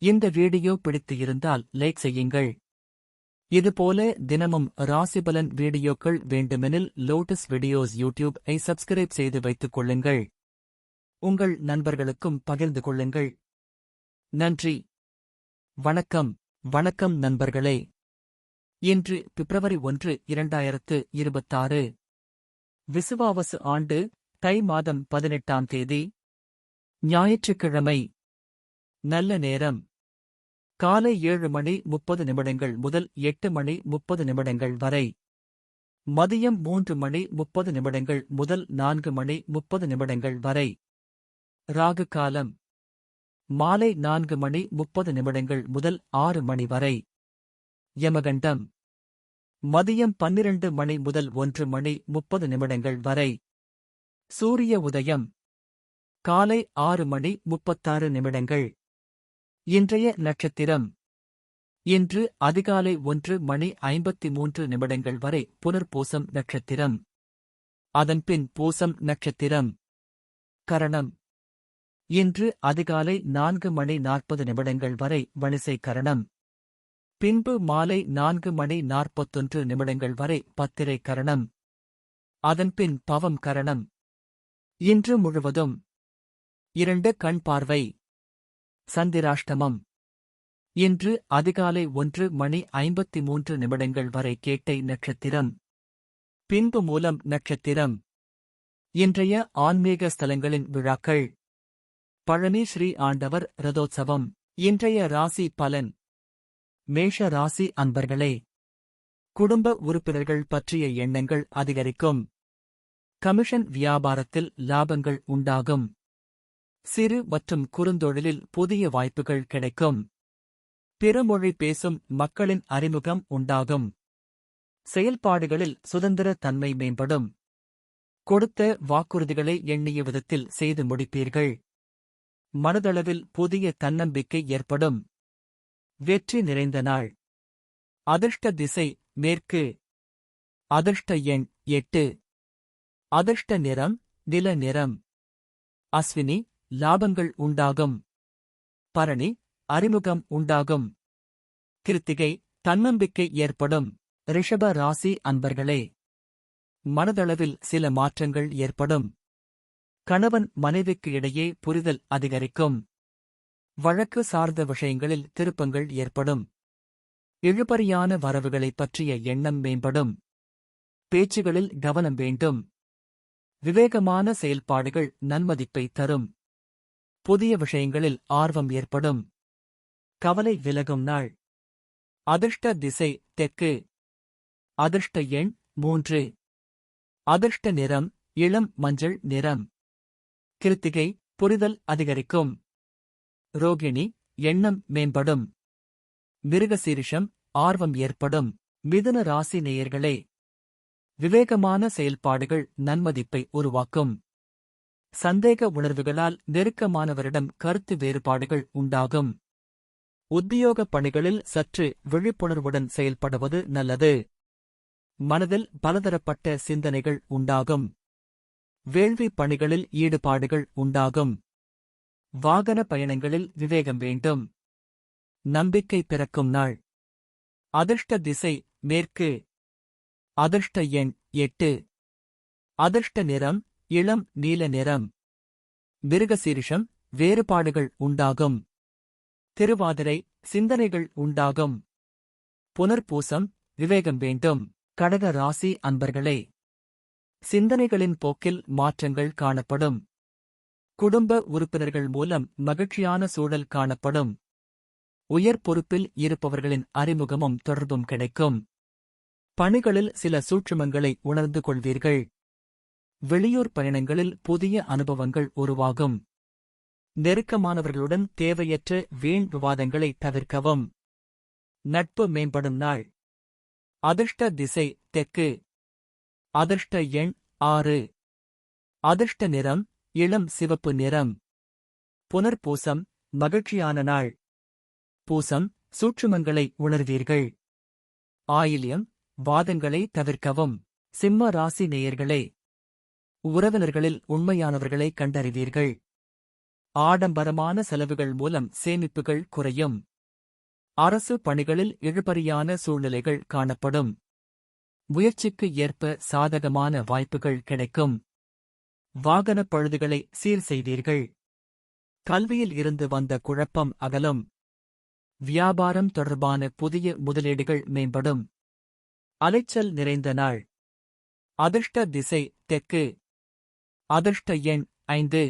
இந்த வீடியோ பிடித்து இருந்தால் லைக் செய்யுங்கள். இதுபோல தினமும் ராசிபலன் வீடியோக்கள் வேண்டுமெனில் லோட்டஸ் வீடியோஸ் யூடியூப்-ஐ சப்ஸ்கிரைப் செய்து வைத்துக் கொள்ளுங்கள். உங்கள் நண்பர்களுக்கும் பகிர்ந்து கொள்ளுங்கள். நன்றி. வணக்கம். வணக்கம் நண்பர்களே. இன்று பிப்ரவரி 1, 2026. விசுவாவசு ஆண்டு தை மாதம் 18ஆம் தேதி. ஞாயிற்றுக்கிழமை. நல்ல நேரம் காலை 7:30 முதல் 8:30 வரை. மதியம் 3:30 முதல் 4:30 வரை. ராகு காலம் மாலை 4:30 முதல் 6 மணி வரை. யமகண்டம் மதியம் 12 முதல் 1:30 வரை. சூரிய உதயம் காலை 6:36. இன்றைய நட்சத்திரம். இன்று அதிகாலை 1:53 வரை புனர்பூசம் நட்சத்திரம். அதன்பின் பூசம் நட்சத்திரம். கரணம் இன்று அதிகாலை 4:40 வரை வணிசை கரணம். பின்பு மாலை 4:41 வரை பத்திரை கரணம். அதன்பின் பவம் கரணம். இன்று முழுவதும் 2 கண் பார்வை. சந்திராஷ்டமம் இன்று அதிகாலை 1:53 வரை கேட்டை நட்சத்திரம். பின்பு மூலம் நட்சத்திரம். இன்றைய ஆன்மீக ஸ்தலங்களின் விழாக்கள். பழனி ஸ்ரீ ஆண்டவர் ரதோத்சவம். இன்றைய ராசி பலன். மேஷ ராசி அன்பர்களே, குடும்ப உறுப்பினர்கள் பற்றிய எண்ணங்கள் அதிகரிக்கும். கமிஷன் வியாபாரத்தில் லாபங்கள் உண்டாகும். சிறு மற்றும் குறுந்தொழிலில் புதிய வாய்ப்புகள் கிடைக்கும். பிற மொழி பேசும் மக்களின் அறிமுகம் உண்டாகும். செயல்பாடுகளில் சுதந்திர தன்மை மேம்படும். கொடுத்த வாக்குறுதிகளை எண்ணிய விதத்தில் செய்து முடிப்பீர்கள். மனதளவில் புதிய தன்னம்பிக்கை ஏற்படும். வெற்றி நிறைந்த நாள். அதிர்ஷ்ட திசை மேற்கு. அதிர்ஷ்ட எண் 8. அதிர்ஷ்ட நிறம் நில நிறம். அஸ்வினி லாபங்கள் உண்டாகும். பரணி அறிமுகம் உண்டாகும். கிருத்திகை தன்னம்பிக்கை ஏற்படும். ரிஷப ராசி அன்பர்களே, மனதளவில் சில மாற்றங்கள் ஏற்படும். கணவன் மனைவிக்கு இடையே புரிதல் அதிகரிக்கும். வழக்கு சார்ந்த விஷயங்களில் திருப்பங்கள் ஏற்படும். இழுபறியான வரவுகளைப் பற்றிய எண்ணம் மேம்படும். பேச்சுகளில் கவனம் வேண்டும். விவேகமான செயல்பாடுகள் நன்மதிப்பை தரும். புதிய விஷயங்களில் ஆர்வம் ஏற்படும். கவலை விலகும் நாள். அதிர்ஷ்ட திசை தெற்கு. அதிர்ஷ்ட எண் 3. அதிர்ஷ்ட நிறம் இளம் மஞ்சள் நிறம். கிருத்திகை புரிதல் அதிகரிக்கும். ரோகிணி எண்ணம் மேம்படும். மிருகசீரிஷம் ஆர்வம் ஏற்படும். மிதுன ராசி நேயர்களே, விவேகமான செயல்பாடுகள் நன்மதிப்பை உருவாக்கும். சந்தேக உணர்வுகளால் நெருக்கமானவரிடம் கருத்து வேறுபாடுகள் உண்டாகும். உத்தியோகப் பணிகளில் சற்று விழிப்புணர்வுடன் செயல்படுவது நல்லது. மனதில் பலதரப்பட்ட சிந்தனைகள் உண்டாகும். வேள்வி பணிகளில் ஈடுபாடுகள் உண்டாகும். வாகன பயணங்களில் விவேகம் வேண்டும். நம்பிக்கை பிறக்கும் நாள். அதிர்ஷ்ட திசை மேற்கு. அதிர்ஷ்ட எண் 8. அதிர்ஷ்ட நிறம் இளம் நீல நிறம். மிருகசீரிஷம் வேறுபாடுகள் உண்டாகும். திருவாதிரை சிந்தனைகள் உண்டாகும். புனர்பூசம் விவேகம் வேண்டும். கடக ராசி அன்பர்களே, சிந்தனைகளின் போக்கில் மாற்றங்கள் காணப்படும். குடும்ப உறுப்பினர்கள் மூலம் மகிழ்ச்சியான சூழல் காணப்படும். உயர் பொறுப்பில் இருப்பவர்களின் அறிமுகமும் தொடர்பும் கிடைக்கும். பணிகளில் சில சூட்சுமங்களை உணர்ந்து கொள்வீர்கள். வெளியூர் பயணங்களில் புதிய அனுபவங்கள் உருவாகும். நெருக்கமானவர்களுடன் தேவையற்ற வீண் விவாதங்களை தவிர்க்கவும். நட்பு மேம்படும் நாள். அதிர்ஷ்ட திசை தெற்கு. அதிர்ஷ்ட எண் 6. அதிர்ஷ்ட நிறம் இளம் சிவப்பு நிறம். புனர்பூசம் மகிழ்ச்சியான நாள். பூசம் சூட்சுமங்களை உணர்வீர்கள். ஆயில்யம் வாதங்களை தவிர்க்கவும். சிம்ம ராசி நேயர்களே, உறவினர்களில் உண்மையானவர்களை கண்டறிவீர்கள். ஆடம்பரமான செலவுகள் மூலம் சேமிப்புகள் குறையும். அரசு பணிகளில் இழுபறியான சூழ்நிலைகள் காணப்படும். முயற்சிக்கு ஏற்ப சாதகமான வாய்ப்புகள் கிடைக்கும். வாகனப் பழுதுகளை சீர் செய்வீர்கள். கல்வியில் இருந்து வந்த குழப்பம் அகலும். வியாபாரம் தொடர்பான புதிய முதலீடுகள் மேம்படும். அலைச்சல் நிறைந்த நாள். அதிர்ஷ்ட திசை தெற்கு. அதிர்ஷ்ட எண் 5.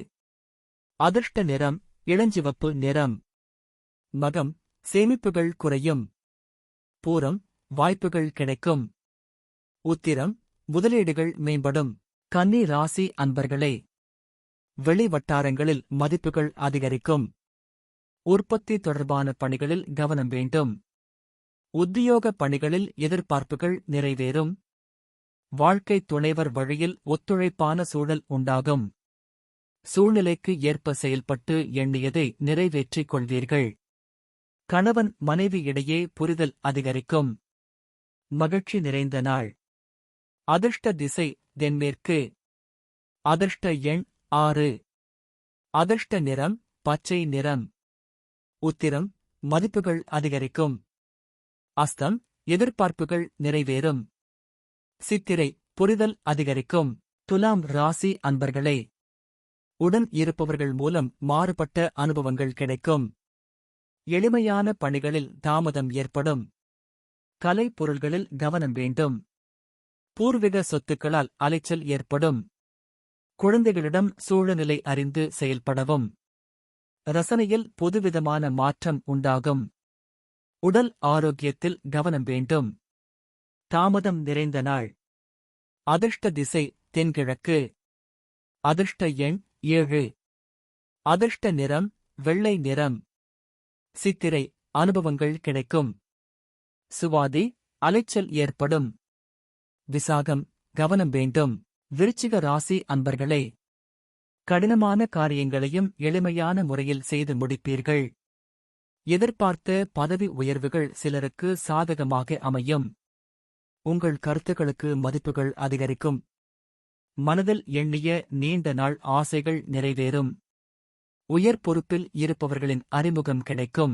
அதிர்ஷ்ட நிறம் இளஞ்சிவப்பு நிறம். மகம் சேமிப்புகள் குறையும். பூரம் வாய்ப்புகள் கிடைக்கும். உத்திரம் முதலீடுகள் மேம்படும். கன்னி ராசி அன்பர்களே, வெளி வட்டாரங்களில் மதிப்புகள் அதிகரிக்கும். உற்பத்தி தொடர்பான பணிகளில் கவனம் வேண்டும். உத்தியோக பணிகளில் எதிர்பார்ப்புகள் நிறைவேறும். வாழ்க்கை துணைவர் வழியில் ஒத்துழைப்பான சூழல் உண்டாகும். சூழ்நிலைக்கு ஏற்ப செயல்பட்டு எண்ணியதை நிறைவேற்றிக் கொள்வீர்கள். கணவன் மனைவி இடையே புரிதல் அதிகரிக்கும். மகிழ்ச்சி நிறைந்த நாள். அதிர்ஷ்ட திசை தென்மேற்கு. அதிர்ஷ்ட எண் 6. அதிர்ஷ்ட நிறம் பச்சை நிறம். உத்திரம் மதிப்புகள் அதிகரிக்கும். அஸ்தம் எதிர்பார்ப்புகள் நிறைவேறும். சித்திரை புரிதல் அதிகரிக்கும். துலாம் ராசி அன்பர்களே, உடன் இருப்பவர்கள் மூலம் மாறுபட்ட அனுபவங்கள் கிடைக்கும். எளிமையான பணிகளில் தாமதம் ஏற்படும். கலை பொருள்களில் கவனம் வேண்டும். பூர்வீக சொத்துக்களால் அலைச்சல் ஏற்படும். குழந்தைகளிடம் சூழ்நிலை அறிந்து செயல்படவும். ரசனையில் புதுவிதமான மாற்றம் உண்டாகும். உடல் ஆரோக்கியத்தில் கவனம் வேண்டும். தாமதம் நிறைந்த நாள். அதிர்ஷ்ட திசை தென்கிழக்கு. அதிர்ஷ்ட எண் 7. அதிர்ஷ்ட நிறம் வெள்ளை நிறம். சித்திரை அனுபவங்கள் கிடைக்கும். சுவாதி அலைச்சல் ஏற்படும். விசாகம் கவனம் வேண்டும். விருச்சிக ராசி அன்பர்களே, கடினமான காரியங்களையும் எளிமையான முறையில் செய்து முடிப்பீர்கள். எதிர்பார்த்த பதவி உயர்வுகள் சிலருக்கு சாதகமாக அமையும். உங்கள் கருத்துக்களுக்கு மதிப்புகள் அதிகரிக்கும். மனதில் எண்ணிய நீண்ட நாள் ஆசைகள் நிறைவேறும். உயர் பொறுப்பில் இருப்பவர்களின் அறிமுகம் கிடைக்கும்.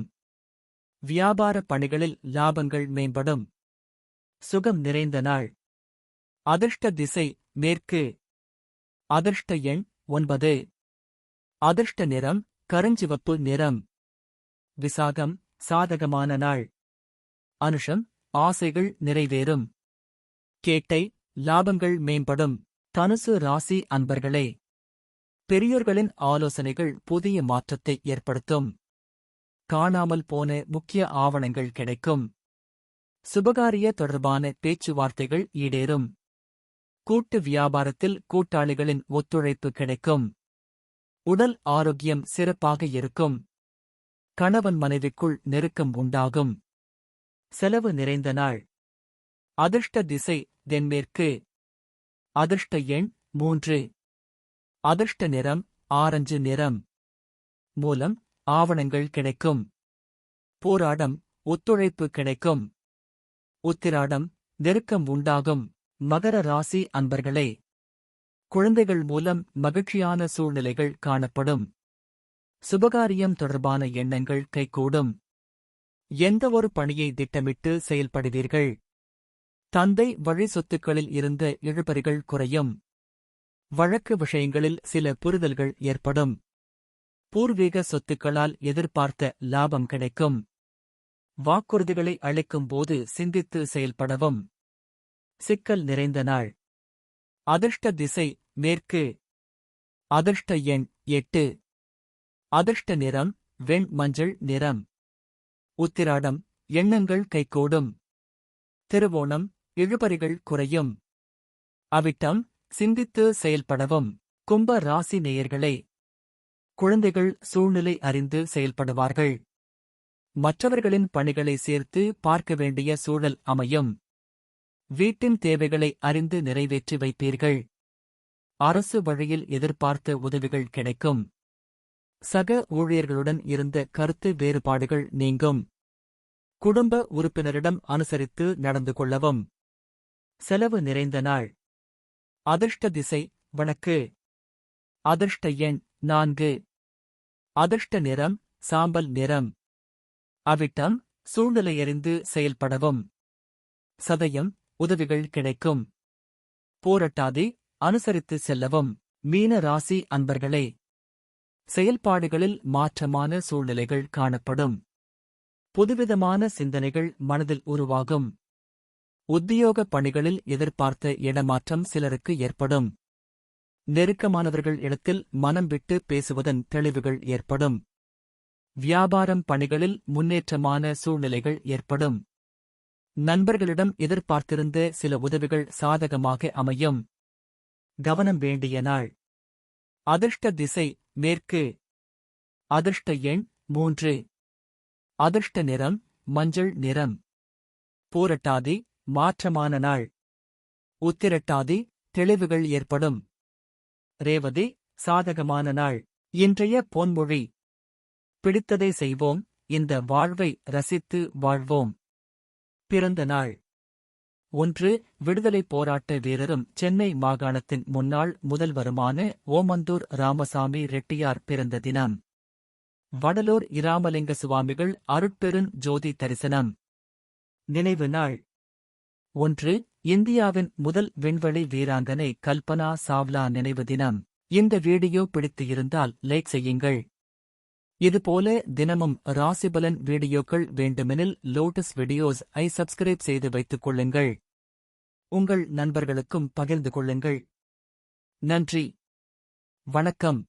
வியாபார பணிகளில் லாபங்கள் மேம்படும். சுகம் நிறைந்த நாள். அதிர்ஷ்ட திசை மேற்கு. அதிர்ஷ்ட எண் 9. அதிர்ஷ்ட நிறம் கருஞ்சிவப்பு நிறம். விசாகம் சாதகமான நாள். அனுஷம் ஆசைகள் நிறைவேறும். கேட்டை லாபங்கள் மேம்படும். தனுசு ராசி அன்பர்களே, பெரியோர்களின் ஆலோசனைகள் புதிய மாற்றத்தை ஏற்படுத்தும். காணாமல் போன முக்கிய ஆவணங்கள் கிடைக்கும். சுபகாரிய தொடர்பான பேச்சுவார்த்தைகள் ஈடேறும். கூட்டு வியாபாரத்தில் கூட்டாளிகளின் ஒத்துழைப்பு கிடைக்கும். உடல் ஆரோக்கியம் சிறப்பாக இருக்கும். கணவன் மனைவிக்குள் நெருக்கம் உண்டாகும். செலவு நிறைந்த நாள். அதிர்ஷ்ட திசை தென்மேற்கு. அதிர்ஷ்ட எண் 3. அதிர்ஷ்ட நிறம் ஆரஞ்சு நிறம். மூலம் ஆவணங்கள் கிடைக்கும். போராடம் ஒத்துழைப்பு கிடைக்கும். உத்திராடம் நெருக்கம் உண்டாகும். மகர ராசி அன்பர்களே, குழந்தைகள் மூலம் மகிழ்ச்சியான சூழ்நிலைகள் காணப்படும். சுபகாரியம் தொடர்பான எண்ணங்கள் கைகூடும். எந்தவொரு பணியை திட்டமிட்டு செயல்படுவீர்கள். தந்தை வழி சொத்துக்களில் இருந்த இழுபறிகள் குறையும். வழக்கு விஷயங்களில் சில புரிதல்கள் ஏற்படும். பூர்வீக சொத்துக்களால் எதிர்பார்த்த லாபம் கிடைக்கும். வாக்குறுதிகளை அளிக்கும் போது சிந்தித்து செயல்படவும். சிக்கல் நிறைந்த நாள். அதிர்ஷ்ட திசை மேற்கு. அதிர்ஷ்ட எண் 8. அதிர்ஷ்ட நிறம் வெண் மஞ்சள் நிறம். உத்திராடம் எண்ணங்கள் கைகூடும். திருவோணம் இழுபறிகள் குறையும். அவிட்டம் சிந்தித்து செயல்படவும். கும்ப ராசி நேயர்களே, குழந்தைகள் சூழ்நிலை அறிந்து செயல்படுவார்கள். மற்றவர்களின் பணிகளை சேர்த்து பார்க்க வேண்டிய சூழல் அமையும். வீட்டின் தேவைகளை அறிந்து நிறைவேற்றி வைப்பீர்கள். அரசு வழியில் எதிர்பார்த்த உதவிகள் கிடைக்கும். சக ஊழியர்களுடன் இருந்த கருத்து வேறுபாடுகள் நீங்கும். குடும்ப உறுப்பினரிடம் அனுசரித்து நடந்து கொள்ளவும். செலவு நிறைந்த நாள். அதிர்ஷ்ட திசை வடக்கு. அதிர்ஷ்ட எண் 4. அதிர்ஷ்ட நிறம் சாம்பல் நிறம். அவிட்டம் சூழ்நிலையறிந்து செயல்படவும். சதயம் உதவிகள் கிடைக்கும். போராட்டாதி அனுசரித்து செல்லவும். மீன ராசி அன்பர்களே, செயல்பாடுகளில் மாற்றமான சூழ்நிலைகள் காணப்படும். புதுவிதமான சிந்தனைகள் மனதில் உருவாகும். உத்தியோக பணிகளில் எதிர்பார்த்த இடமாற்றம் சிலருக்கு ஏற்படும். நெருக்கமானவர்கள் இடத்தில் மனம் விட்டு பேசுவதன் தெளிவுகள் ஏற்படும். வியாபாரம் பணிகளில் முன்னேற்றமான சூழ்நிலைகள் ஏற்படும். நண்பர்களிடம் எதிர்பார்த்திருந்த சில உதவிகள் சாதகமாக அமையும். கவனம் வேண்டிய நாள். அதிர்ஷ்ட திசை மேற்கு. அதிர்ஷ்ட எண் 3. அதிர்ஷ்ட நிறம் மஞ்சள் நிறம். பூரட்டாதி மாற்றமான நாள். உத்திரட்டாதி தெளிவுகள் ஏற்படும். ரேவதி சாதகமான நாள். இன்றைய பொன்மொழி: பிடித்ததை செய்வோம், இந்த வாழ்வை ரசித்து வாழ்வோம். பிறந்த நாள்: 1. விடுதலைப் போராட்ட வீரரும் சென்னை மாகாணத்தின் முன்னாள் முதல்வருமான ஓமந்தூர் ராமசாமி ரெட்டியார் பிறந்த தினம். வடலூர் இராமலிங்க சுவாமிகள் அருட்பெருஞ் ஜோதி தரிசனம். நினைவு நாள்: 1. இந்தியாவின் முதல் விண்வெளி வீராங்கனை கல்பனா சாவ்லா நினைவு தினம். இந்த வீடியோ பிடித்து இருந்தால் லைக் செய்யுங்கள். இதுபோல தினமும் ராசிபலன் வீடியோக்கள் வேண்டுமெனில் லோட்டஸ் வீடியோஸ் ஐ சப்ஸ்கிரைப் செய்து வைத்துக் கொள்ளுங்கள். உங்கள் நண்பர்களுக்கும் பகிர்ந்து கொள்ளுங்கள். நன்றி. வணக்கம்.